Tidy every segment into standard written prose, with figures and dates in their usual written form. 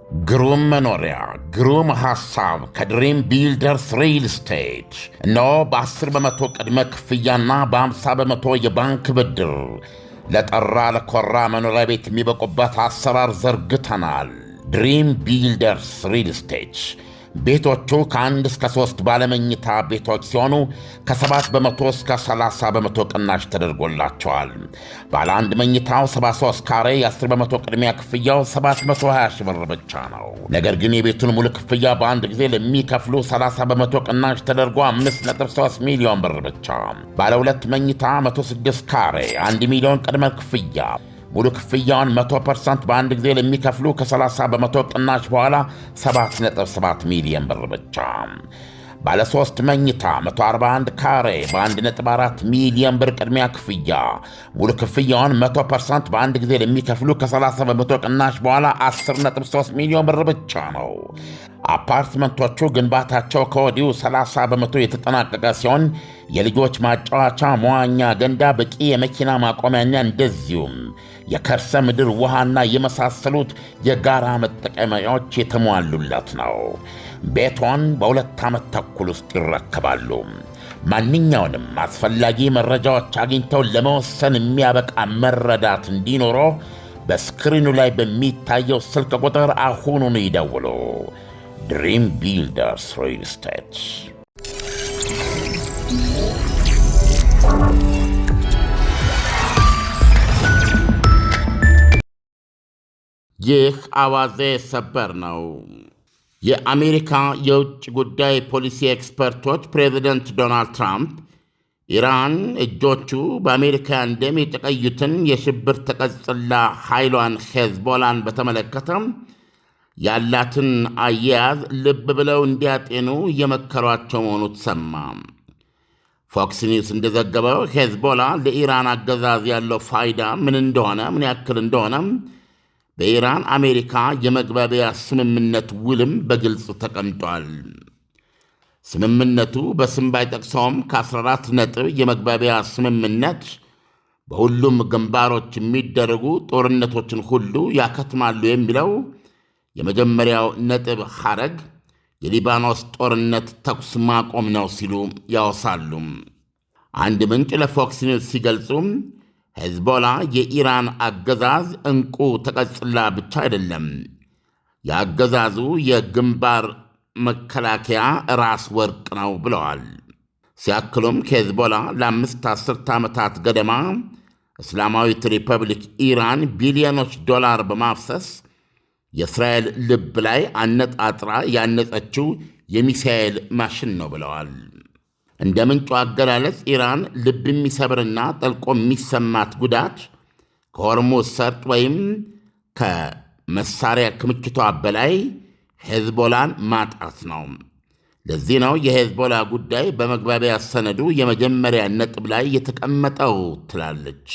ግሩም መኖሪያ፣ ግሩም ሐሳብ ከድሪም ቢልደርስ ሪል ስቴት። እነሆ በ10 በመቶ ቅድመ ክፍያና በ50 በመቶ የባንክ ብድር ለጠራ ለኮራ መኖሪያ ቤት የሚበቁበት አሰራር ዘርግተናል። ድሪም ቢልደርስ ሪል ስቴት ቤቶቹ ከ1 እስከ 3 ባለመኝታ ቤቶች ሲሆኑ ከ7 በመቶ እስከ 30 በመቶ ቅናሽ ተደርጎላቸዋል። ባለ 1 መኝታው 73 ካሬ የ10 በመቶ ቅድሚያ ክፍያው 720 ሺህ ብር ብቻ ነው። ነገር ግን የቤቱን ሙሉ ክፍያ በአንድ ጊዜ ለሚከፍሉ 30 በመቶ ቅናሽ ተደርጎ 5.3 ሚሊዮን ብር ብቻ። ባለ 2 መኝታ 106 ካሬ 1 ሚሊዮን ቅድመ ክፍያ ሙሉ ክፍያውን 100% በአንድ ጊዜ ለሚከፍሉ ከ30 በመቶ ቅናሽ በኋላ 7.7 ሚሊዮን ብር ብቻ። ባለ 3 መኝታ 141 ካሬ በ1.4 ሚሊዮን ብር ቅድሚያ ክፍያ ሙሉ ክፍያውን 100% በአንድ ጊዜ ለሚከፍሉ ከ30 በመቶ ቅናሽ በኋላ 10.3 ሚሊዮን ብር ብቻ ነው። አፓርትመንቶቹ ግንባታቸው ከወዲሁ 30 በመቶ የተጠናቀቀ ሲሆን የልጆች ማጫወቻ፣ መዋኛ ገንዳ፣ በቂ የመኪና ማቆሚያና እንደዚሁም የከርሰ ምድር ውሃና የመሳሰሉት የጋራ መጠቀሚያዎች የተሟሉለት ነው። ቤቶን በ2 ዓመት ተኩል ውስጥ ይረከባሉ። ማንኛውንም አስፈላጊ መረጃዎች አግኝተው ለመወሰን የሚያበቃ መረዳት እንዲኖረው በስክሪኑ ላይ በሚታየው ስልክ ቁጥር አሁኑን ይደውሉ። ድሪም ቢልደርስ ሪል ስቴት። ይህ አዋዜ ሰበር ነው። የአሜሪካ የውጭ ጉዳይ ፖሊሲ ኤክስፐርቶች ፕሬዚደንት ዶናልድ ትራምፕ ኢራን እጆቹ በአሜሪካውያን ደም የተቀዩትን የሽብር ተቀጽላ ኃይሏን ሄዝቦላን በተመለከተ ያላትን አያያዝ ልብ ብለው እንዲያጤኑ እየመከሯቸው መሆኑ ተሰማ። ፎክስ ኒውስ እንደዘገበው ሄዝቦላ ለኢራን አገዛዝ ያለው ፋይዳ ምን ያክል እንደሆነ በኢራን አሜሪካ የመግባቢያ ስምምነት ውልም በግልጽ ተቀምጧል። ስምምነቱ በስም ባይጠቅሰውም ከ14 ነጥብ የመግባቢያ ስምምነት በሁሉም ግንባሮች የሚደረጉ ጦርነቶችን ሁሉ ያከትማሉ የሚለው የመጀመሪያው ነጥብ ሐረግ የሊባኖስ ጦርነት ተኩስ ማቆም ነው ሲሉ ያወሳሉ። አንድ ምንጭ ለፎክስ ኒውስ ሲገልጹ ሄዝቦላ የኢራን አገዛዝ ዕንቁ ተቀጽላ ብቻ አይደለም፣ የአገዛዙ የግንባር መከላከያ ራስ ወርቅ ነው ብለዋል። ሲያክሉም ከሄዝቦላ ለ5 አስርተ ዓመታት ገደማ እስላማዊት ሪፐብሊክ ኢራን ቢሊዮኖች ዶላር በማፍሰስ የእስራኤል ልብ ላይ አነጣጥራ ያነጸችው የሚሳኤል ማሽን ነው ብለዋል። እንደ ምንጩ አገላለጽ ኢራን ልብ የሚሰብርና ጠልቆ የሚሰማት ጉዳት ከሆርሙዝ ሰርጥ ወይም ከመሳሪያ ክምችቷ በላይ ሄዝቦላን ማጣት ነው። ለዚህ ነው የሄዝቦላ ጉዳይ በመግባቢያ ሰነዱ የመጀመሪያ ነጥብ ላይ የተቀመጠው ትላለች።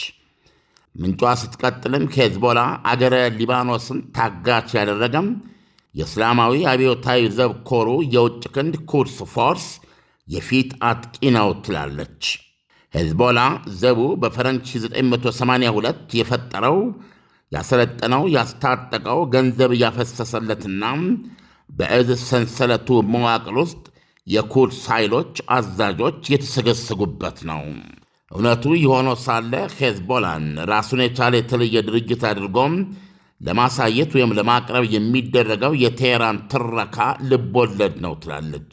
ምንጯ ስትቀጥልም ከሄዝቦላ አገረ ሊባኖስን ታጋች ያደረገም የእስላማዊ አብዮታዊ ዘብ ኮሩ የውጭ ክንድ ኩድስ ፎርስ የፊት አጥቂ ነው ትላለች። ሄዝቦላ ዘቡ በፈረንች 1982 የፈጠረው ያሰለጠነው ያስታጠቀው ገንዘብ ያፈሰሰለትና በእዝ ሰንሰለቱ መዋቅር ውስጥ የኩድስ ኃይሎች አዛዦች የተሰገሰጉበት ነው። እውነቱ የሆነው ሳለ ሄዝቦላን ራሱን የቻለ የተለየ ድርጅት አድርጎም ለማሳየት ወይም ለማቅረብ የሚደረገው የቴሄራን ትረካ ልቦለድ ነው ትላለች።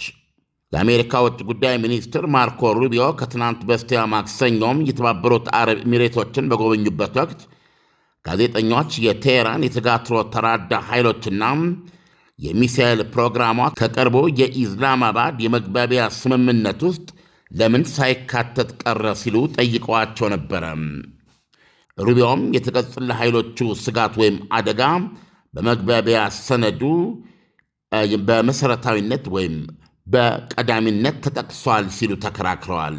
የአሜሪካ ውጭ ጉዳይ ሚኒስትር ማርኮ ሩቢዮ ከትናንት በስቲያ ማክሰኞም የተባበሩት አረብ ኤሚሬቶችን በጎበኙበት ወቅት ጋዜጠኞች የቴሄራን የተጋትሮ ተራዳ ኃይሎችና የሚሳኤል ፕሮግራሟ ከቅርቡ የኢስላማባድ የመግባቢያ ስምምነት ውስጥ ለምን ሳይካተት ቀረ ሲሉ ጠይቀዋቸው ነበረ። ሩቢዮም የተቀጽላ ኃይሎቹ ስጋት ወይም አደጋ በመግባቢያ ሰነዱ በመሠረታዊነት ወይም በቀዳሚነት ተጠቅሷል ሲሉ ተከራክረዋል።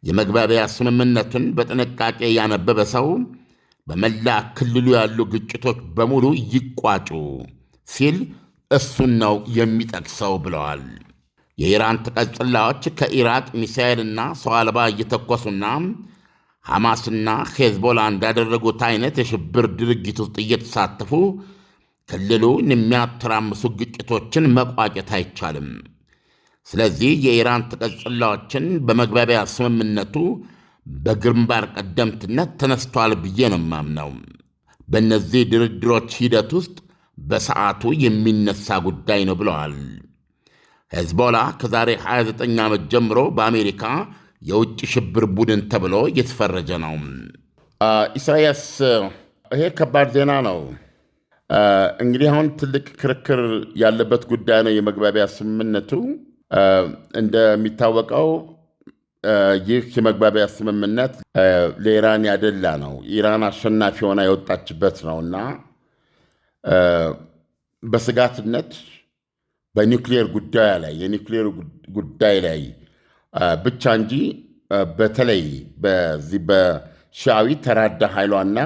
የመግባቢያ ስምምነቱን በጥንቃቄ ያነበበ ሰው በመላ ክልሉ ያሉ ግጭቶች በሙሉ ይቋጩ ሲል እሱን ነው የሚጠቅሰው ብለዋል። የኢራን ተቀጽላዎች ከኢራቅ ሚሳኤልና ሰው አልባ እየተኮሱና ሐማስና ሄዝቦላ እንዳደረጉት አይነት የሽብር ድርጊት ውስጥ እየተሳተፉ ክልሉን የሚያተራምሱ ግጭቶችን መቋጨት አይቻልም። ስለዚህ የኢራን ተቀጽላዎችን በመግባቢያ ስምምነቱ በግንባር ቀደምትነት ተነስቷል ብዬ ነው የማምነው። በእነዚህ ድርድሮች ሂደት ውስጥ በሰዓቱ የሚነሳ ጉዳይ ነው ብለዋል። ሄዝቦላ ከዛሬ 29 ዓመት ጀምሮ በአሜሪካ የውጭ ሽብር ቡድን ተብሎ እየተፈረጀ ነው። ኢሳያስ፣ ይሄ ከባድ ዜና ነው። እንግዲህ አሁን ትልቅ ክርክር ያለበት ጉዳይ ነው የመግባቢያ ስምምነቱ። እንደሚታወቀው ይህ የመግባቢያ ስምምነት ለኢራን ያደላ ነው። ኢራን አሸናፊ ሆና የወጣችበት ነው እና በስጋትነት በኒውክሌር ጉዳይ ላይ ብቻ እንጂ በተለይ በዚህ በሺዓዊ ተራዳ ኃይሏና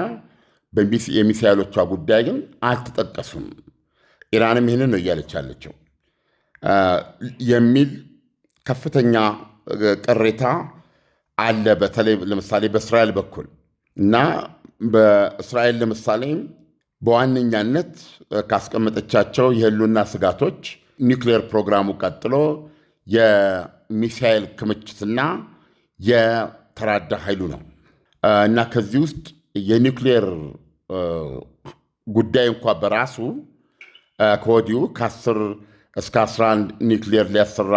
የሚሳይሎቿ ጉዳይ ግን አልተጠቀሱም። ኢራንም ይህንን ነው እያለች ያለችው የሚል ከፍተኛ ቅሬታ አለ። በተለይ ለምሳሌ በእስራኤል በኩል እና በእስራኤል ለምሳሌ በዋነኛነት ካስቀመጠቻቸው የህልውና ስጋቶች ኒውክሌር ፕሮግራሙ ቀጥሎ የሚሳኤል ክምችትና የተራዳ ኃይሉ ነው እና ከዚህ ውስጥ የኒውክሌር ጉዳይ እንኳ በራሱ ከወዲሁ ከ10 እስከ 11 ኒውክሌር ሊያሰራ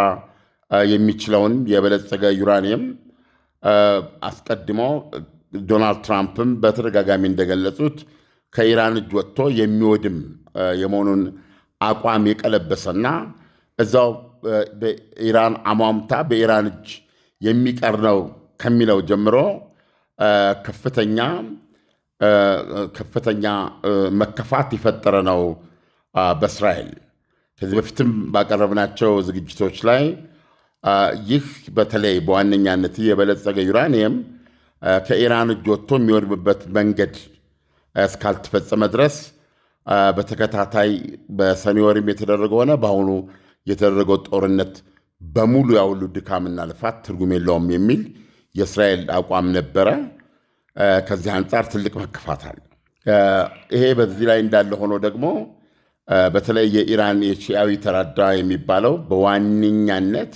የሚችለውን የበለጸገ ዩራኒየም አስቀድሞ ዶናልድ ትራምፕም በተደጋጋሚ እንደገለጹት ከኢራን እጅ ወጥቶ የሚወድም የመሆኑን አቋም የቀለበሰና እዛው በኢራን አሟምታ በኢራን እጅ የሚቀር ነው ከሚለው ጀምሮ ከፍተኛ መከፋት የፈጠረ ነው በእስራኤል። ከዚህ በፊትም ባቀረብናቸው ዝግጅቶች ላይ ይህ በተለይ በዋነኛነት የበለጸገ ዩራኒየም ከኢራን እጅ ወጥቶ የሚወድምበት መንገድ እስካልተፈጸመ ድረስ በተከታታይ በሰኔ ወርም የተደረገው ሆነ በአሁኑ የተደረገው ጦርነት በሙሉ ያሁሉ ድካምና ልፋት ትርጉም የለውም የሚል የእስራኤል አቋም ነበረ። ከዚህ አንጻር ትልቅ መከፋት አለ። ይሄ በዚህ ላይ እንዳለ ሆኖ ደግሞ በተለይ የኢራን የሺዓዊ ተራዳ የሚባለው በዋነኛነት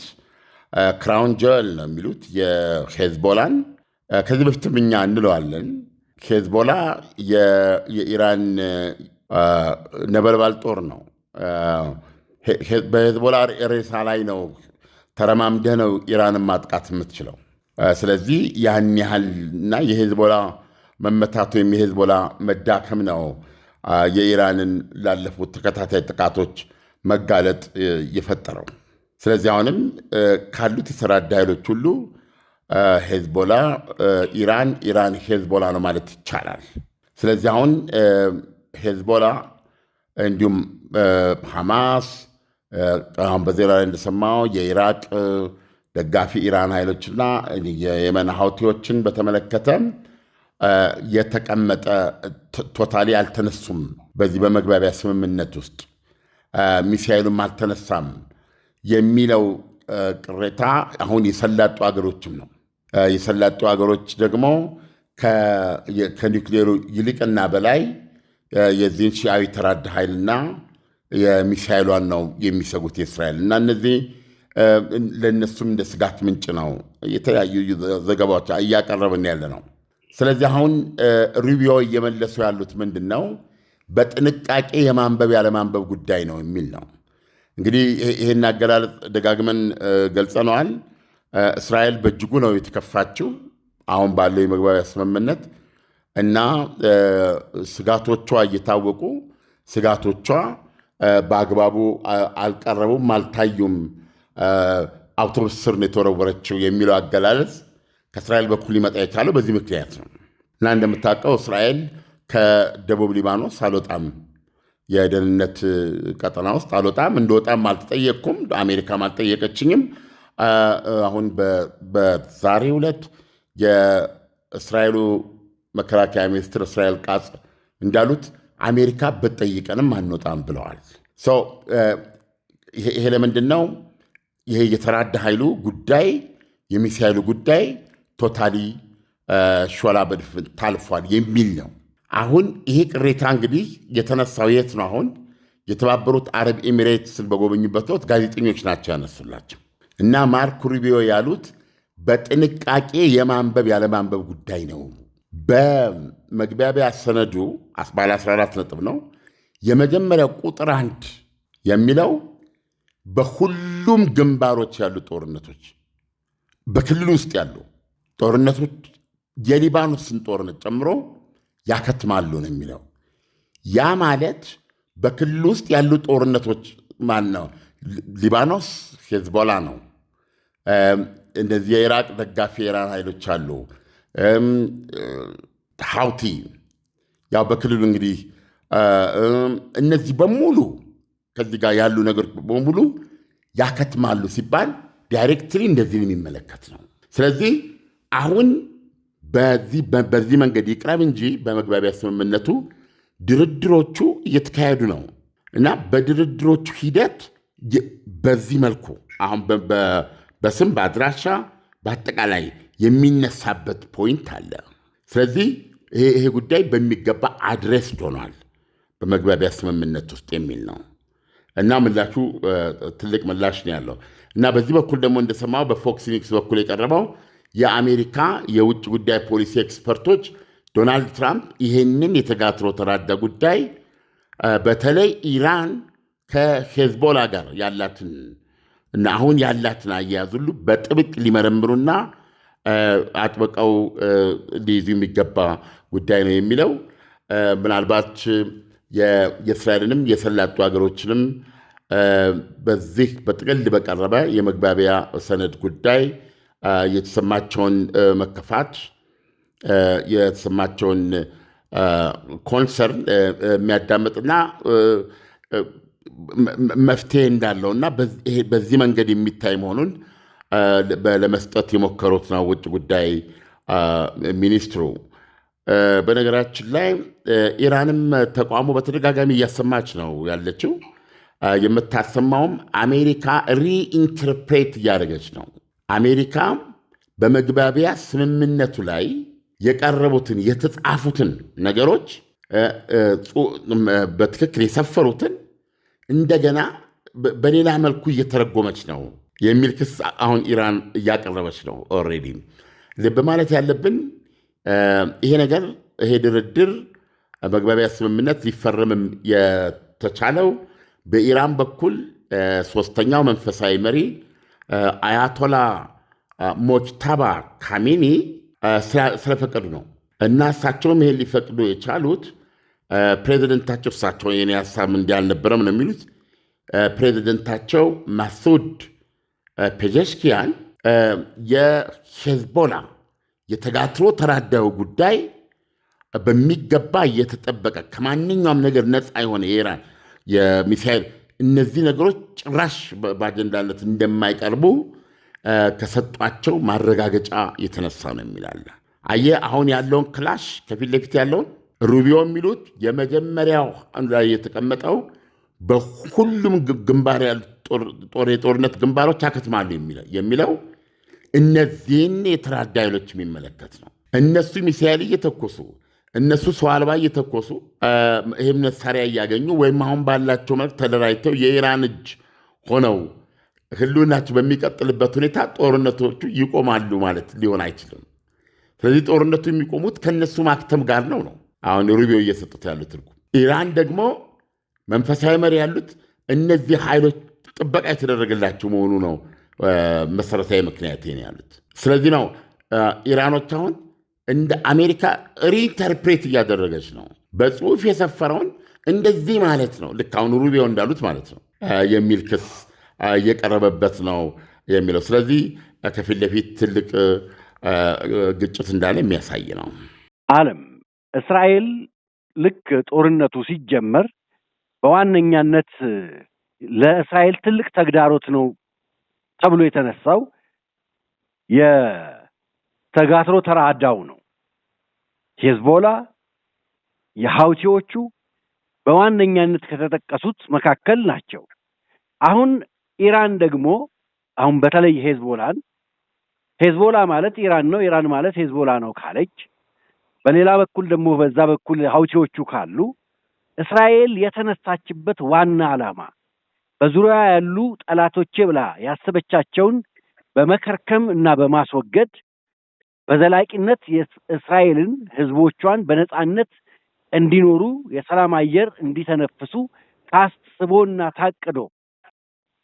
ክራውን ጆል ነው የሚሉት የሄዝቦላን ከዚህ በፊትም እኛ እንለዋለን። ሄዝቦላ የኢራን ነበልባል ጦር ነው። በሄዝቦላ ሬሳ ላይ ነው ተረማምደህ ነው ኢራንን ማጥቃት የምትችለው። ስለዚህ ያን ያህልና የሄዝቦላ መመታት ወይም የሄዝቦላ መዳከም ነው የኢራንን ላለፉት ተከታታይ ጥቃቶች መጋለጥ የፈጠረው። ስለዚህ አሁንም ካሉት የተራዳ ኃይሎች ሁሉ ሄዝቦላ ኢራን ሄዝቦላ ነው ማለት ይቻላል። ስለዚህ አሁን ሄዝቦላ እንዲሁም ሐማስ አሁን በዜና ላይ እንደሰማው የኢራቅ ደጋፊ ኢራን ኃይሎችና የየመን ሀውቲዎችን በተመለከተ የተቀመጠ ቶታሊ አልተነሱም። በዚህ በመግባቢያ ስምምነት ውስጥ ሚሳኤሉም አልተነሳም የሚለው ቅሬታ አሁን የሰላጡ ሀገሮችም ነው። የሰላጡ ሀገሮች ደግሞ ከኒውክሌሩ ይልቅና በላይ የዚህን ሺዓዊ ተራዳ ኃይልና የሚሳኤሏን ነው የሚሰጉት የእስራኤል እና እነዚህ ለእነሱም እንደ ስጋት ምንጭ ነው የተለያዩ ዘገባዎች እያቀረብን ያለ ነው። ስለዚህ አሁን ሩቢዮ እየመለሱ ያሉት ምንድን ነው? በጥንቃቄ የማንበብ ያለማንበብ ጉዳይ ነው የሚል ነው። እንግዲህ ይህን አገላለጽ ደጋግመን ገልጸነዋል። እስራኤል በእጅጉ ነው የተከፋችው አሁን ባለው የመግባቢያ ስምምነት እና ስጋቶቿ እየታወቁ ስጋቶቿ በአግባቡ አልቀረቡም፣ አልታዩም፣ አውቶቡስ ስር ነው የተወረወረችው የሚለው አገላለጽ ከእስራኤል በኩል ሊመጣ የቻለው በዚህ ምክንያት ነው እና እንደምታውቀው እስራኤል ከደቡብ ሊባኖስ አልወጣም፣ የደህንነት ቀጠና ውስጥ አልወጣም፣ እንደወጣም አልተጠየቅኩም፣ አሜሪካም አልጠየቀችኝም። አሁን በዛሬው ዕለት የእስራኤሉ መከላከያ ሚኒስትር እስራኤል ቃጽ እንዳሉት አሜሪካ ብትጠይቀንም አንወጣም ብለዋል። ይሄ ለምንድን ነው? ይሄ የተራዳ ኃይሉ ጉዳይ የሚሳይሉ ጉዳይ ቶታሊ ሾላ በድፍን ታልፏል የሚል ነው። አሁን ይሄ ቅሬታ እንግዲህ የተነሳው የት ነው? አሁን የተባበሩት አረብ ኤሚሬትስን በጎበኙበት ወቅት ጋዜጠኞች ናቸው ያነሱላቸው እና ማርኮ ሩቢዮ ያሉት በጥንቃቄ የማንበብ ያለማንበብ ጉዳይ ነው። በመግባቢያ ሰነዱ ባለ 14 ነጥብ ነው። የመጀመሪያው ቁጥር 1 የሚለው በሁሉም ግንባሮች ያሉ ጦርነቶች፣ በክልሉ ውስጥ ያሉ ጦርነቶች የሊባኖስን ጦርነት ጨምሮ ያከትማሉ ነው የሚለው። ያ ማለት በክልሉ ውስጥ ያሉ ጦርነቶች ማን ነው? ሊባኖስ ሄዝቦላ ነው። እንደዚህ የኢራቅ ደጋፊ የኢራን ኃይሎች አሉ። ሀውቲ ያው በክልሉ እንግዲህ እነዚህ በሙሉ ከዚህ ጋር ያሉ ነገሮች በሙሉ ያከትማሉ ሲባል ዳይሬክትሊ እንደዚህ የሚመለከት ነው። ስለዚህ አሁን በዚህ መንገድ ይቅረብ እንጂ በመግባቢያ ስምምነቱ ድርድሮቹ እየተካሄዱ ነው እና በድርድሮቹ ሂደት በዚህ መልኩ አሁን በስም በአድራሻ በአጠቃላይ የሚነሳበት ፖይንት አለ። ስለዚህ ይሄ ጉዳይ በሚገባ አድሬስ ሆኗል በመግባቢያ ስምምነት ውስጥ የሚል ነው እና ምላሹ ትልቅ ምላሽ ነው ያለው እና በዚህ በኩል ደግሞ እንደሰማው በፎክስ ኒውስ በኩል የቀረበው የአሜሪካ የውጭ ጉዳይ ፖሊሲ ኤክስፐርቶች ዶናልድ ትራምፕ ይህንን የተጋትሮ ተራዳ ጉዳይ በተለይ ኢራን ከሄዝቦላ ጋር ያላትን እና አሁን ያላትን አያያዝ ሁሉ በጥብቅ ሊመረምሩና አጥብቀው ሊይዙ የሚገባ ጉዳይ ነው የሚለው ምናልባት የእስራኤልንም የሰላጡ ሀገሮችንም በዚህ በጥቅል በቀረበ የመግባቢያ ሰነድ ጉዳይ የተሰማቸውን መከፋት የተሰማቸውን ኮንሰርን የሚያዳምጥና መፍትሄ እንዳለውና በዚህ መንገድ የሚታይ መሆኑን ለመስጠት የሞከሩት ነው ውጭ ጉዳይ ሚኒስትሩ። በነገራችን ላይ ኢራንም ተቋሙ በተደጋጋሚ እያሰማች ነው ያለችው። የምታሰማውም አሜሪካ ሪኢንተርፕሬት እያደረገች ነው። አሜሪካ በመግባቢያ ስምምነቱ ላይ የቀረቡትን የተጻፉትን ነገሮች በትክክል የሰፈሩትን እንደገና በሌላ መልኩ እየተረጎመች ነው የሚል ክስ አሁን ኢራን እያቀረበች ነው። ኦልሬዲ ልብ ማለት ያለብን ይሄ ድርድር መግባቢያ ስምምነት ሊፈረምም የተቻለው በኢራን በኩል ሶስተኛው መንፈሳዊ መሪ አያቶላ ሞጅታባ ካሜኒ ስለፈቀዱ ነው እና እሳቸውም ይሄን ሊፈቅዱ የቻሉት ፕሬዚደንታቸው እሳቸው የኔ ሀሳብ እንዲህ አልነበረም ነው የሚሉት። ፕሬዚደንታቸው ማሱድ ፔጀሽኪያን የሄዝቦላ የተጋትሮ ተራዳዩ ጉዳይ በሚገባ እየተጠበቀ ከማንኛውም ነገር ነፃ የሆነ የኢራን የሚሳኤል እነዚህ ነገሮች ጭራሽ በአጀንዳነት እንደማይቀርቡ ከሰጧቸው ማረጋገጫ የተነሳ ነው የሚላለ። አየህ አሁን ያለውን ክላሽ ከፊት ለፊት ያለውን ሩቢዮ የሚሉት የመጀመሪያው ላይ የተቀመጠው በሁሉም ግንባር ያሉ የጦርነት ግንባሮች ያከትማሉ የሚለው እነዚህን የተራዳ ኃይሎች የሚመለከት ነው። እነሱ ሚሳኤል እየተኮሱ እነሱ ሰው አልባ እየተኮሱ ይህም መሳሪያ እያገኙ ወይም አሁን ባላቸው መልክ ተደራጅተው የኢራን እጅ ሆነው ህልውናቸው በሚቀጥልበት ሁኔታ ጦርነቶቹ ይቆማሉ ማለት ሊሆን አይችልም። ስለዚህ ጦርነቱ የሚቆሙት ከነሱ ማክተም ጋር ነው አሁን ሩቢዮ እየሰጡት ያሉት ትርጉም። ኢራን ደግሞ መንፈሳዊ መሪ ያሉት እነዚህ ኃይሎች ጥበቃ የተደረገላቸው መሆኑ ነው መሰረታዊ ምክንያት ያሉት። ስለዚህ ነው ኢራኖች አሁን እንደ አሜሪካ ሪኢንተርፕሬት እያደረገች ነው። በጽሁፍ የሰፈረውን እንደዚህ ማለት ነው ልክ አሁን ሩቢዮ እንዳሉት ማለት ነው የሚል ክስ እየቀረበበት ነው የሚለው። ስለዚህ ከፊት ለፊት ትልቅ ግጭት እንዳለ የሚያሳይ ነው። ዓለም እስራኤል ልክ ጦርነቱ ሲጀመር በዋነኛነት ለእስራኤል ትልቅ ተግዳሮት ነው ተብሎ የተነሳው የተጋትሮ ተራዳው ነው። ሄዝቦላ የሃውቲዎቹ በዋነኛነት ከተጠቀሱት መካከል ናቸው። አሁን ኢራን ደግሞ አሁን በተለይ ሄዝቦላ ማለት ኢራን ነው፣ ኢራን ማለት ሄዝቦላ ነው ካለች፣ በሌላ በኩል ደግሞ በዛ በኩል ሃውቲዎቹ ካሉ እስራኤል የተነሳችበት ዋና ዓላማ በዙሪያ ያሉ ጠላቶቼ ብላ ያሰበቻቸውን በመከርከም እና በማስወገድ በዘላቂነት እስራኤልን ህዝቦቿን በነጻነት እንዲኖሩ የሰላም አየር እንዲተነፍሱ ታስቦና ታቅዶ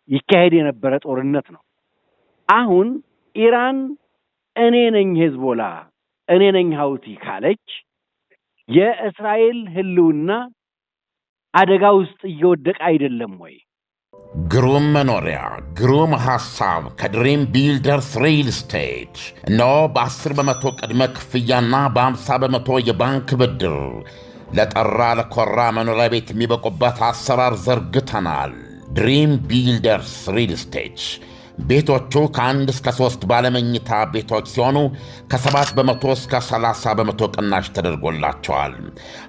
ይካሄድ የነበረ ጦርነት ነው። አሁን ኢራን እኔ ነኝ ሄዝቦላ እኔ ነኝ ሀውቲ ካለች የእስራኤል ህልውና አደጋ ውስጥ እየወደቀ አይደለም ወይ? ግሩም መኖሪያ፣ ግሩም ሐሳብ ከድሪም ቢልደርስ ሪል ስቴት። እነሆ በ10 በመቶ ቅድመ ክፍያና በ50 በመቶ የባንክ ብድር ለጠራ ለኮራ መኖሪያ ቤት የሚበቁበት አሰራር ዘርግተናል። ድሪም ቢልደርስ ሪል ስቴት ቤቶቹ ከ1 እስከ 3 ባለመኝታ ቤቶች ሲሆኑ ከ7 በመቶ እስከ 30 በመቶ ቅናሽ ተደርጎላቸዋል።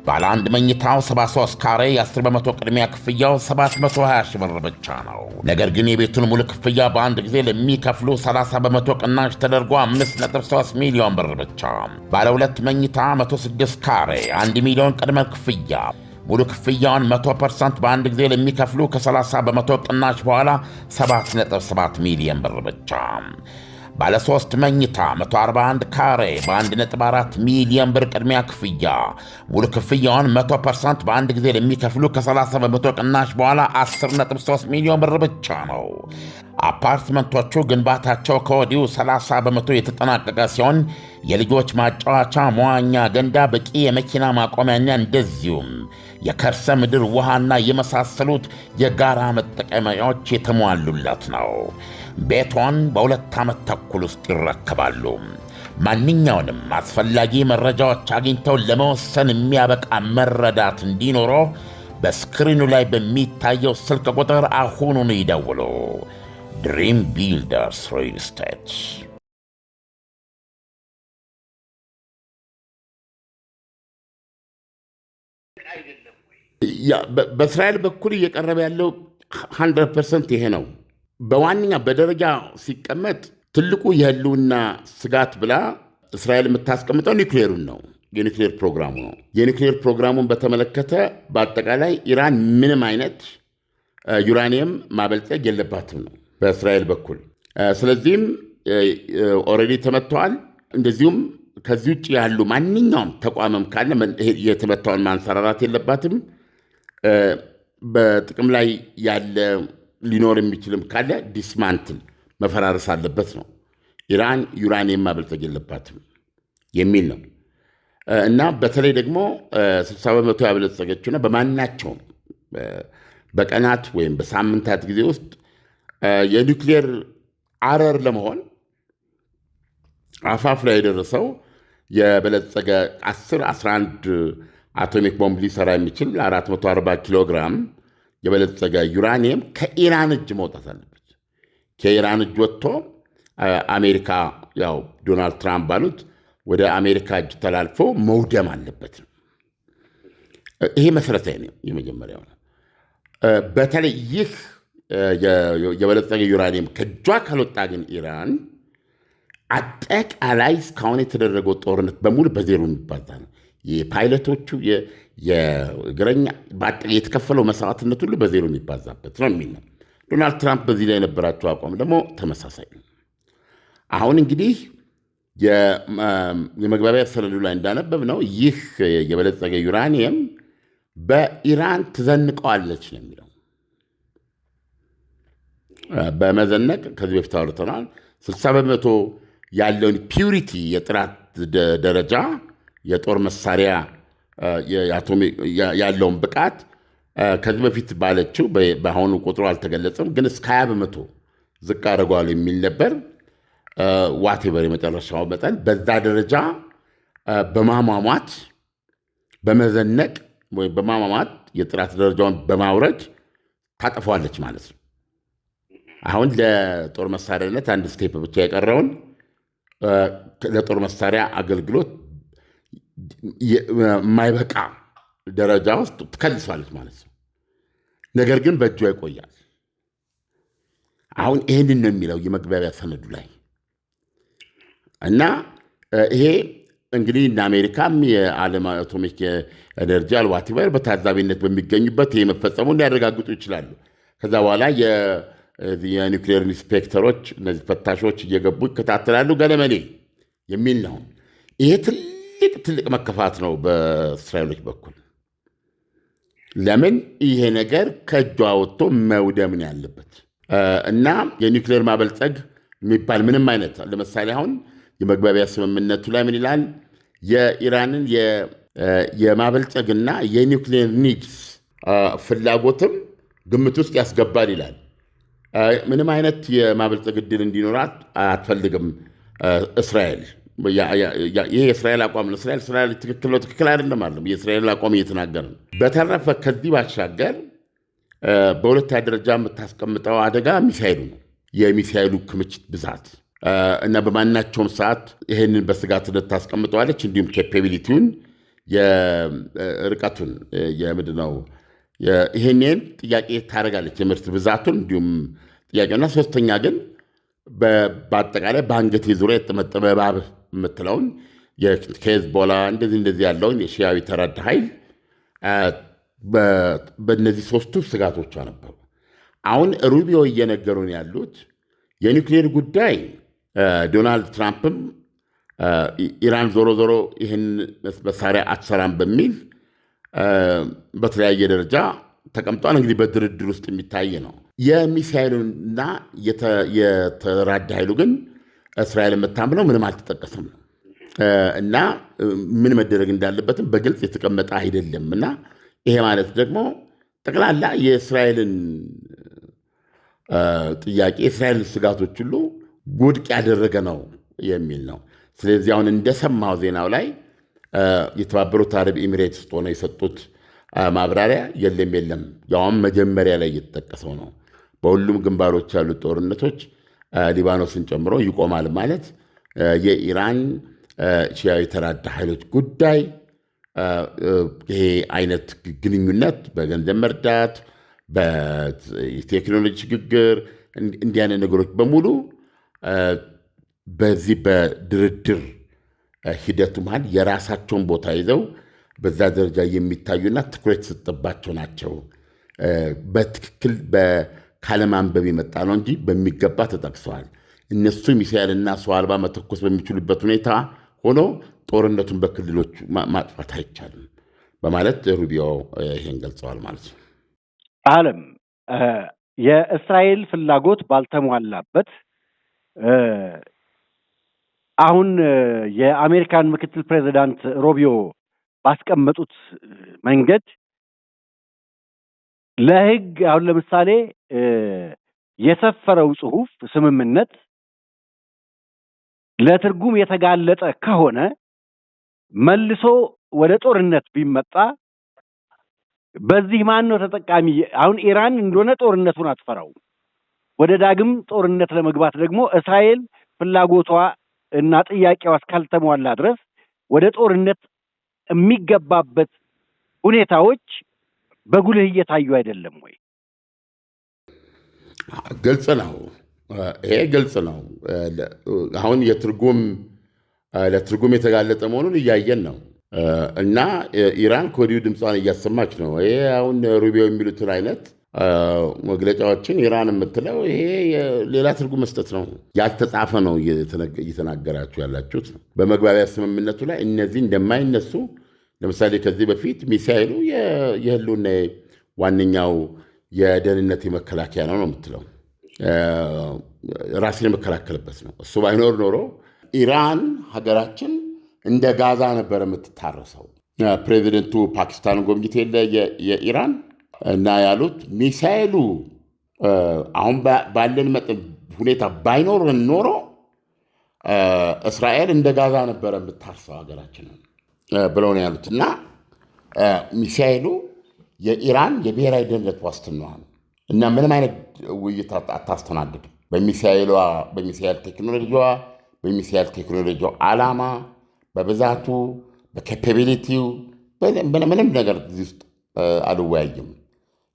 ባለ 1 መኝታው 73 ካሬ የ10 በመቶ ቅድሚያ ክፍያው 720 ሺህ ብር ብቻ ነው። ነገር ግን የቤቱን ሙሉ ክፍያ በአንድ ጊዜ ለሚከፍሉ 30 በመቶ ቅናሽ ተደርጎ 5.3 ሚሊዮን ብር ብቻ። ባለ 2 መኝታ 106 ካሬ 1 ሚሊዮን ቅድመ ክፍያ ሙሉ ክፍያውን 100% በአንድ ጊዜ ለሚከፍሉ ከ30 በመቶ ቅናሽ በኋላ 7.7 ሚሊዮን ብር ብቻ። ባለ 3 መኝታ 141 ካሬ በ1.4 ሚሊዮን ብር ቅድሚያ ክፍያ ሙሉ ክፍያውን 100% በአንድ ጊዜ ለሚከፍሉ ከ30 በመቶ ቅናሽ በኋላ 10.3 ሚሊዮን ብር ብቻ ነው። አፓርትመንቶቹ ግንባታቸው ከወዲሁ 30 በመቶ የተጠናቀቀ ሲሆን የልጆች ማጫወቻ፣ መዋኛ ገንዳ፣ በቂ የመኪና ማቆሚያና እንደዚሁም የከርሰ ምድር ውሃና የመሳሰሉት የጋራ መጠቀሚያዎች የተሟሉለት ነው። ቤቶን በ2 ዓመት ተኩል ውስጥ ይረከባሉ። ማንኛውንም አስፈላጊ መረጃዎች አግኝተው ለመወሰን የሚያበቃ መረዳት እንዲኖረው በስክሪኑ ላይ በሚታየው ስልክ ቁጥር አሁኑን ይደውሉ። ድሪም ቢልደርስ ሪል ስቴት። በእስራኤል በኩል እየቀረበ ያለው 100% ይሄ ነው። በዋነኛ በደረጃ ሲቀመጥ ትልቁ የህልውና ስጋት ብላ እስራኤል የምታስቀምጠው ኒውክሌሩን ነው፣ የኒውክሌር ፕሮግራሙ ነው። የኒውክሌር ፕሮግራሙን በተመለከተ በአጠቃላይ ኢራን ምንም አይነት ዩራኒየም ማበልጸግ የለባትም ነው በእስራኤል በኩል። ስለዚህም ኦልሬዲ ተመትተዋል። እንደዚሁም ከዚህ ውጭ ያሉ ማንኛውም ተቋምም ካለ የተመታውን ማንሰራራት የለባትም። በጥቅም ላይ ያለ ሊኖር የሚችልም ካለ ዲስማንትል መፈራረስ አለበት ነው። ኢራን ዩራኒየም ማበልጸግ የለባትም የሚል ነው እና በተለይ ደግሞ 60 በመቶ ያበለጸገችውና በማናቸውም በቀናት ወይም በሳምንታት ጊዜ ውስጥ የኒውክሌር አረር ለመሆን አፋፍ ላይ የደረሰው የበለጸገ 11 አቶሚክ ቦምብ ሊሰራ የሚችል 440 ኪሎ ግራም የበለጸገ ዩራኒየም ከኢራን እጅ መውጣት አለበት። ከኢራን እጅ ወጥቶ አሜሪካ ያው ዶናልድ ትራምፕ ባሉት ወደ አሜሪካ እጅ ተላልፎ መውደም አለበት ነው። ይሄ መሰረታዊ ነው። የመጀመሪያው ነው። በተለይ ይህ የበለጸገ ዩራኒየም ከእጇ ካልወጣ ግን ኢራን አጠቃላይ እስካሁን የተደረገው ጦርነት በሙሉ በዜሮ የሚባዛ ነው። የፓይለቶቹ የእግረኛ የተከፈለው መስዋዕትነት ሁሉ በዜሮ የሚባዛበት ነው የሚል ነው። ዶናልድ ትራምፕ በዚህ ላይ የነበራቸው አቋም ደግሞ ተመሳሳይ ነው። አሁን እንግዲህ የመግባቢያ ሰነዱ ላይ እንዳነበብ ነው ይህ የበለጸገ ዩራኒየም በኢራን ትዘንቀዋለች ነው የሚለው። በመዘነቅ ከዚህ በፊት አውርተናል። 60 በመቶ ያለውን ፒዩሪቲ የጥራት ደረጃ የጦር መሳሪያ ያለውን ብቃት ከዚህ በፊት ባለችው በአሁኑ ቁጥሩ አልተገለጸም፣ ግን እስከ 20 በመቶ ዝቅ አድርጓል የሚል ነበር። ዋቴቨር የመጨረሻው መጠን በዛ ደረጃ በማሟሟት በመዘነቅ ወይም በማሟሟት የጥራት ደረጃውን በማውረድ ታጠፏለች ማለት ነው። አሁን ለጦር መሳሪያነት አንድ ስቴፕ ብቻ የቀረውን ለጦር መሳሪያ አገልግሎት የማይበቃ ደረጃ ውስጥ ትከልሷለች ማለት ነው። ነገር ግን በእጇ ይቆያል። አሁን ይህንን ነው የሚለው የመግባቢያ ሰነዱ ላይ እና ይሄ እንግዲህ እነ አሜሪካም የዓለም አቶሚክ ኤነርጂ አልዋቲበር በታዛቢነት በሚገኙበት ይህ መፈጸሙን ሊያረጋግጡ ይችላሉ። ከዛ በኋላ የኒውክሌር ኢንስፔክተሮች እነዚህ ፈታሾች እየገቡ ይከታተላሉ። ገለመሌ የሚል ነው። ይሄ ትልቅ መከፋት ነው በእስራኤሎች በኩል። ለምን ይሄ ነገር ከእጇ ወጥቶ መውደምን ያለበት እና የኒውክሌር ማበልጸግ የሚባል ምንም አይነት ለምሳሌ አሁን የመግባቢያ ስምምነቱ ላይ ምን ይላል? የኢራንን የማበልጸግና የኒውክሌር ኒድስ ፍላጎትም ግምት ውስጥ ያስገባል ይላል። ምንም አይነት የማበልጸግ ዕድል እንዲኖራት አትፈልግም እስራኤል። ይህ የእስራኤል አቋም ነው። እስራኤል ትክክል አይደለም አለ የእስራኤል አቋም እየተናገረ ነው። በተረፈ ከዚህ ባሻገር በሁለተኛ ደረጃ የምታስቀምጠው አደጋ ሚሳይሉ ነው። የሚሳይሉ ክምችት ብዛት እና በማናቸውም ሰዓት ይህንን በስጋትነት ታስቀምጠዋለች። እንዲሁም ኬፓቢሊቲውን የርቀቱን የምንድነው ይህንን ጥያቄ ታደርጋለች፣ የምርት ብዛቱን እንዲሁም ጥያቄና ሶስተኛ ግን በአጠቃላይ በአንገቴ ዙሪያ የተጠመጠመ እባብ የምትለውን ከሄዝቦላ እንደዚህ ያለውን የሺያዊ ተራድ ኃይል በእነዚህ ሶስቱ ስጋቶቿ ነበሩ። አሁን ሩቢዮ እየነገሩን ያሉት የኒውክሌር ጉዳይ ዶናልድ ትራምፕም ኢራን ዞሮ ይህን መሳሪያ አትሰራም በሚል በተለያየ ደረጃ ተቀምጧል። እንግዲህ በድርድር ውስጥ የሚታይ ነው። የሚሳይሉና የተራዳ ኃይሉ ግን እስራኤል የምታምነው ምንም አልተጠቀሰም ነው እና ምን መደረግ እንዳለበትም በግልጽ የተቀመጠ አይደለም እና ይሄ ማለት ደግሞ ጠቅላላ የእስራኤልን ጥያቄ የእስራኤል ስጋቶች ሁሉ ውድቅ ያደረገ ነው የሚል ነው። ስለዚህ አሁን እንደሰማው ዜናው ላይ የተባበሩት አረብ ኤሚሬትስ ውስጥ ሆነው የሰጡት ማብራሪያ የለም ያውም መጀመሪያ ላይ እየተጠቀሰው ነው። በሁሉም ግንባሮች ያሉት ጦርነቶች ሊባኖስን ጨምሮ ይቆማል ማለት የኢራን ሺያዊ ተራዳ ኃይሎች ጉዳይ ይሄ አይነት ግንኙነት በገንዘብ መርዳት፣ በቴክኖሎጂ ሽግግር እንዲህ አይነት ነገሮች በሙሉ በዚህ በድርድር ሂደቱ መሃል የራሳቸውን ቦታ ይዘው በዛ ደረጃ የሚታዩና ትኩረት የተሰጠባቸው ናቸው። በትክክል ካለማንበብ የመጣ ነው እንጂ በሚገባ ተጠቅሰዋል። እነሱ ሚሳኤልና ሰው አልባ መተኮስ በሚችሉበት ሁኔታ ሆኖ ጦርነቱን በክልሎቹ ማጥፋት አይቻልም በማለት ሩቢዮ ይሄን ገልጸዋል ማለት ነው። ዓለም የእስራኤል ፍላጎት ባልተሟላበት አሁን የአሜሪካን ምክትል ፕሬዚዳንት ሩቢዮ ባስቀመጡት መንገድ ለሕግ አሁን ለምሳሌ የሰፈረው ጽሑፍ ስምምነት ለትርጉም የተጋለጠ ከሆነ መልሶ ወደ ጦርነት ቢመጣ በዚህ ማን ነው ተጠቃሚ? አሁን ኢራን እንደሆነ ጦርነቱን አትፈራው። ወደ ዳግም ጦርነት ለመግባት ደግሞ እስራኤል ፍላጎቷ እና ጥያቄዋ እስካልተሟላ ድረስ ወደ ጦርነት የሚገባበት ሁኔታዎች በጉልህ እየታዩ አይደለም ወይ? ግልጽ ነው። ይሄ ግልጽ ነው። አሁን ለትርጉም የተጋለጠ መሆኑን እያየን ነው እና ኢራን ከወዲሁ ድምጿን እያሰማች ነው። ይሄ አሁን ሩቢዮ የሚሉትን አይነት መግለጫዎችን ኢራን የምትለው ይሄ ሌላ ትርጉም መስጠት ነው። ያልተጻፈ ነው እየተናገራችሁ ያላችሁት። በመግባቢያ ስምምነቱ ላይ እነዚህ እንደማይነሱ ለምሳሌ ከዚህ በፊት ሚሳኤሉ የህልውና ዋነኛው የደህንነት መከላከያ ነው የምትለው ራስን የመከላከልበት ነው። እሱ ባይኖር ኖሮ ኢራን ሀገራችን እንደ ጋዛ ነበር የምትታረሰው። ፕሬዚደንቱ ፓኪስታን ጎብኝት የለ የኢራን እና ያሉት ሚሳኤሉ አሁን ባለን መጠን ሁኔታ ባይኖር ኖሮ እስራኤል እንደ ጋዛ ነበረ የምታርሰው ሀገራችንን ብለው ነው ያሉት። እና ሚሳኤሉ የኢራን የብሔራዊ ደህንነት ዋስትና ነው እና ምንም አይነት ውይይት አታስተናግድም። በሚሳኤል ቴክኖሎጂዋ፣ በሚሳኤል ቴክኖሎጂው ዓላማ፣ በብዛቱ፣ በካፓቢሊቲው ምንም ነገር እዚህ ውስጥ አልወያይም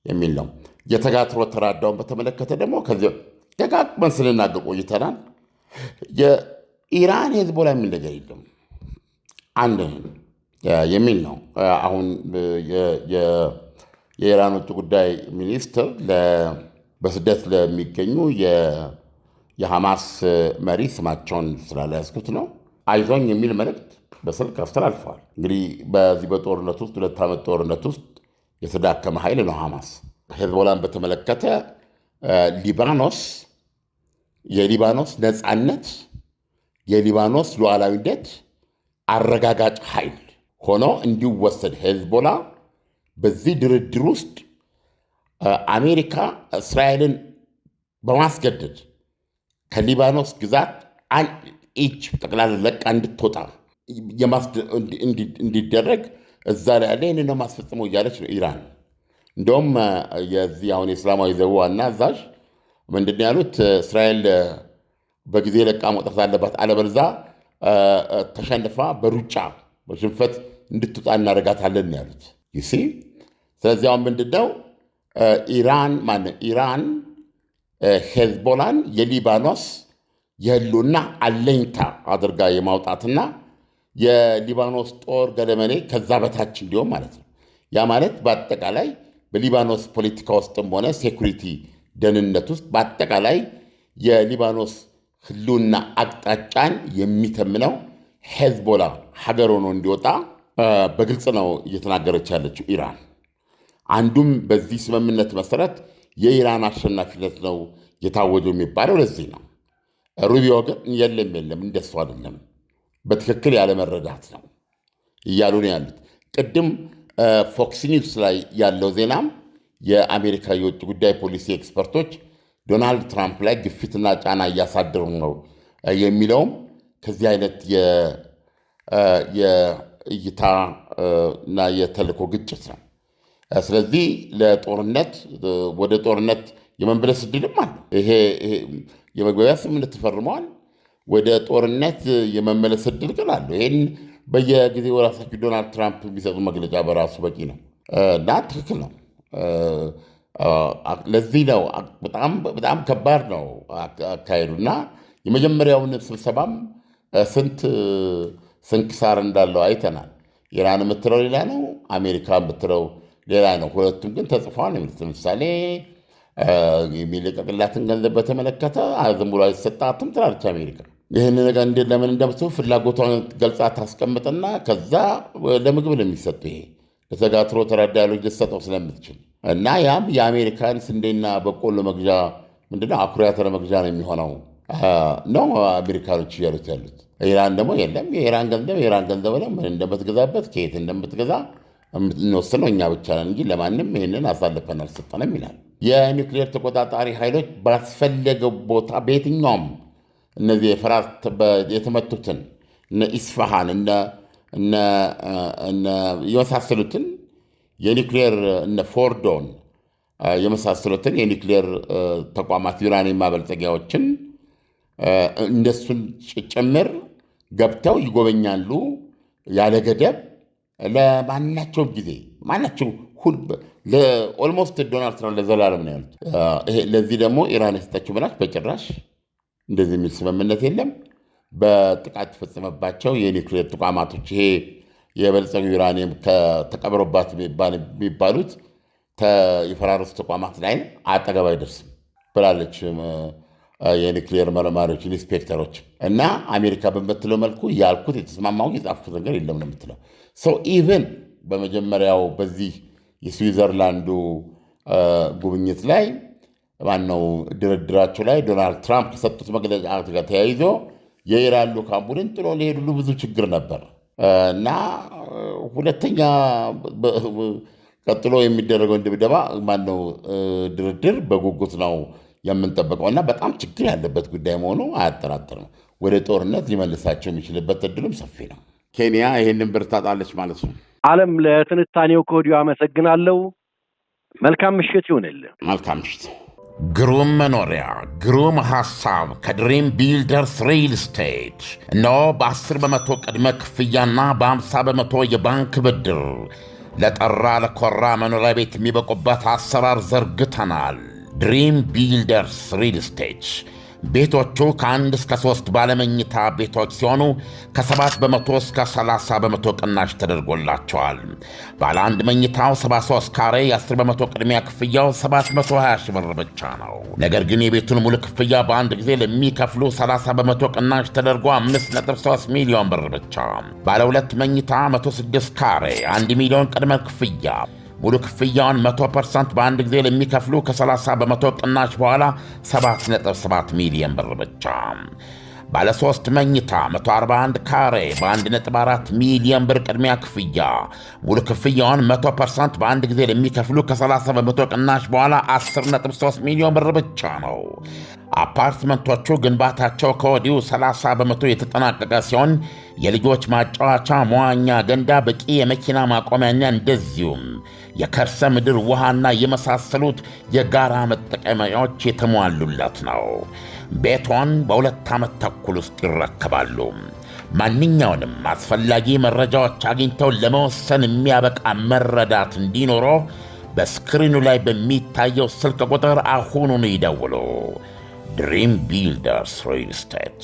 የሚል ነው። የተጋትሮ ተራዳውን በተመለከተ ደግሞ ከዚህ ደጋግመን ስንናገር ቆይተናል። የኢራን ሄዝቦላ የሚል ነገር የለም። አንድ የሚል ነው። አሁን የኢራን ውጭ ጉዳይ ሚኒስትር በስደት ለሚገኙ የሐማስ መሪ ስማቸውን ስላልያዝኩት ነው አይዞኝ የሚል መልእክት በስልክ አስተላልፈዋል። እንግዲህ በዚህ በጦርነት ውስጥ 2 ዓመት ጦርነት ውስጥ የተዳከመ ኃይል ነው ሐማስ። ሄዝቦላን በተመለከተ የሊባኖስ ነፃነት፣ የሊባኖስ ሉዓላዊነት አረጋጋጭ ኃይል ሆኖ እንዲወሰድ ሄዝቦላ በዚህ ድርድር ውስጥ አሜሪካ እስራኤልን በማስገደድ ከሊባኖስ ግዛት ኢች ጠቅላላ ለቃ እንድትወጣ እንዲደረግ እዛ ላይ ያለ ይህን ነው ማስፈጽመው እያለች ነው ኢራን። እንደውም የዚህ አሁን የእስላማዊ ዘቡ ዋና አዛዥ ምንድን ነው ያሉት? እስራኤል በጊዜ ለቃ መውጣት አለባት፣ አለበለዚያ ተሸንፋ በሽንፈት እንድትወጣ እናደርጋታለን ያሉት ይሲ። ስለዚህ አሁን ምንድነው ኢራን ሄዝቦላን የሊባኖስ የህልውና አለኝታ አድርጋ የማውጣትና የሊባኖስ ጦር ገደመኔ ከዛ በታች እንዲሆን ማለት ነው። ያ ማለት በአጠቃላይ በሊባኖስ ፖለቲካ ውስጥም ሆነ ሴኩሪቲ ደህንነት ውስጥ በአጠቃላይ የሊባኖስ ህልውና አቅጣጫን የሚተምነው ሄዝቦላ ሀገር ሆኖ እንዲወጣ በግልጽ ነው እየተናገረች ያለችው ኢራን። አንዱም በዚህ ስምምነት መሰረት የኢራን አሸናፊነት ነው የታወጀው የሚባለው ለዚህ ነው። ሩቢዮ ግን የለም እንደሱ አይደለም፣ በትክክል ያለመረዳት ነው እያሉ ነው ያሉት። ቅድም ፎክስ ኒውስ ላይ ያለው ዜናም የአሜሪካ የውጭ ጉዳይ ፖሊሲ ኤክስፐርቶች ዶናልድ ትራምፕ ላይ ግፊትና ጫና እያሳደሩ ነው የሚለውም ከዚህ አይነት የእይታ እና የተልእኮ ግጭት ነው። ስለዚህ ወደ ጦርነት የመመለስ ዕድልም አለ። ይሄ የመግባቢያ ስምምነት ተፈርመዋል። ወደ ጦርነት የመመለስ ዕድል ግን አለው። ይህን በየጊዜው ራሳቸው ዶናልድ ትራምፕ የሚሰጡ መግለጫ በራሱ በቂ ነው እና ትክክል ነው። ለዚህ ነው በጣም ከባድ ነው አካሄዱ እና የመጀመሪያውን ስብሰባም ስንት ስንክሳር እንዳለው አይተናል። ኢራን የምትለው ሌላ ነው፣ አሜሪካ የምትለው ሌላ ነው። ሁለቱም ግን ተጽፏል። ለምሳሌ የሚለቀቅላትን ገንዘብ በተመለከተ ዝም ብሎ አይሰጣትም ትላለች አሜሪካ። ይህን ነገር ለምን እንደምትው ፍላጎቷን ገልጻ ታስቀምጥና ከዛ ለምግብ ነው የሚሰጡ። ይሄ ለተጋትሮ ተራዳዮች ልትሰጠው ስለምትችል እና ያም የአሜሪካን ስንዴና በቆሎ መግዣ ምንድነው አኩሪ አተር መግዣ ነው የሚሆነው ነው አሜሪካኖች እያሉት ያሉት። ኢራን ደግሞ የለም የኢራን ገንዘብ ነው፣ ምን እንደምትገዛበት ከየት እንደምትገዛ እንወስነው እኛ ብቻ ነን እንጂ ለማንም ይህንን አሳልፈን አልሰጠንም ይላል። የኒውክሌር ተቆጣጣሪ ኃይሎች ባስፈለገው ቦታ በየትኛውም እነዚህ የተመቱትን እነ ኢስፋሃን የመሳሰሉትን የኒውክሌር እነ ፎርዶን የመሳሰሉትን የኒውክሌር ተቋማት ዩራኒየም ማበልጸጊያዎችን እነሱን ጭምር ገብተው ይጎበኛሉ ያለ ገደብ ለማናቸውም ጊዜ ማናቸው ኦልሞስት ዶናልድ ትራምፕ ለዘላለም ነው ያሉት። ለዚህ ደግሞ ኢራን የሰጠችው ምላሽ በጭራሽ እንደዚህ የሚል ስምምነት የለም። በጥቃት የተፈጸመባቸው የኒውክሌር ተቋማቶች ይሄ የበለጸጉ ዩራኒየም ተቀብሮባት የሚባሉት የፈራረሱ ተቋማት ላይ አጠገብ አይደርስም ብላለች የኒውክሌር መርማሪዎች ኢንስፔክተሮች። እና አሜሪካ በምትለው መልኩ ያልኩት የተስማማው የጻፍኩት ነገር የለም ነው የምትለው። ሰው ኢቨን በመጀመሪያው በዚህ የስዊዘርላንዱ ጉብኝት ላይ ማነው ድርድራቸው ላይ ዶናልድ ትራምፕ ከሰጡት መግለጫ ጋር ተያይዞ የኢራን ልዑካን ቡድን ጥሎ ሊሄዱ ሁሉ ብዙ ችግር ነበር እና ሁለተኛ ቀጥሎ የሚደረገውን ድብደባ ማነው ድርድር በጉጉት ነው የምንጠብቀው እና በጣም ችግር ያለበት ጉዳይ መሆኑ አያጠራጥርም። ወደ ጦርነት ሊመልሳቸው የሚችልበት እድሉም ሰፊ ነው። ኬንያ ይህንን ብር ታጣለች ማለት ነው። ዓለም ለትንታኔው ከወዲሁ አመሰግናለሁ። መልካም ምሽት ይሁንልህ። መልካም ምሽት። ግሩም መኖሪያ፣ ግሩም ሐሳብ ከድሪም ቢልደርስ ሪል ስቴት። እነሆ በ10 በመቶ ቅድመ ክፍያና በ50 በመቶ የባንክ ብድር ለጠራ ለኮራ መኖሪያ ቤት የሚበቁበት አሰራር ዘርግተናል። ድሪም ቢልደርስ ሪል ስቴት ቤቶቹ ከ1 እስከ 3 ባለመኝታ ቤቶች ሲሆኑ ከ7 በመቶ እስከ 30 በመቶ ቅናሽ ተደርጎላቸዋል። ባለ 1 መኝታው 73 ካሬ የ10 በመቶ ቅድሚያ ክፍያው 720 ሺህ ብር ብቻ ነው። ነገር ግን የቤቱን ሙሉ ክፍያ በአንድ ጊዜ ለሚከፍሉ 30 በመቶ ቅናሽ ተደርጎ 5.3 ሚሊዮን ብር ብቻ። ባለ 2 መኝታ 106 ካሬ 1 ሚሊዮን ቅድመ ክፍያ ሙሉ ክፍያውን 100% በአንድ ጊዜ ለሚከፍሉ ከ30 በመቶ ቅናሽ በኋላ 7.7 ሚሊዮን ብር ብቻ። ባለ 3 መኝታ 141 ካሬ በ1.4 ሚሊዮን ብር ቅድሚያ ክፍያ ሙሉ ክፍያውን 100% በአንድ ጊዜ ለሚከፍሉ ከ30 በመቶ ቅናሽ በኋላ 10.3 ሚሊዮን ብር ብቻ ነው። አፓርትመንቶቹ ግንባታቸው ከወዲሁ 30 በመቶ የተጠናቀቀ ሲሆን የልጆች ማጫወቻ፣ መዋኛ ገንዳ፣ በቂ የመኪና ማቆሚያና እንደዚሁም የከርሰ ምድር ውሃና የመሳሰሉት የጋራ መጠቀሚያዎች የተሟሉለት ነው። ቤቶን በ2 ዓመት ተኩል ውስጥ ይረከባሉ። ማንኛውንም አስፈላጊ መረጃዎች አግኝተው ለመወሰን የሚያበቃ መረዳት እንዲኖረው በስክሪኑ ላይ በሚታየው ስልክ ቁጥር አሁኑን ይደውሉ። ድሪም ቢልደርስ ሪል ስቴት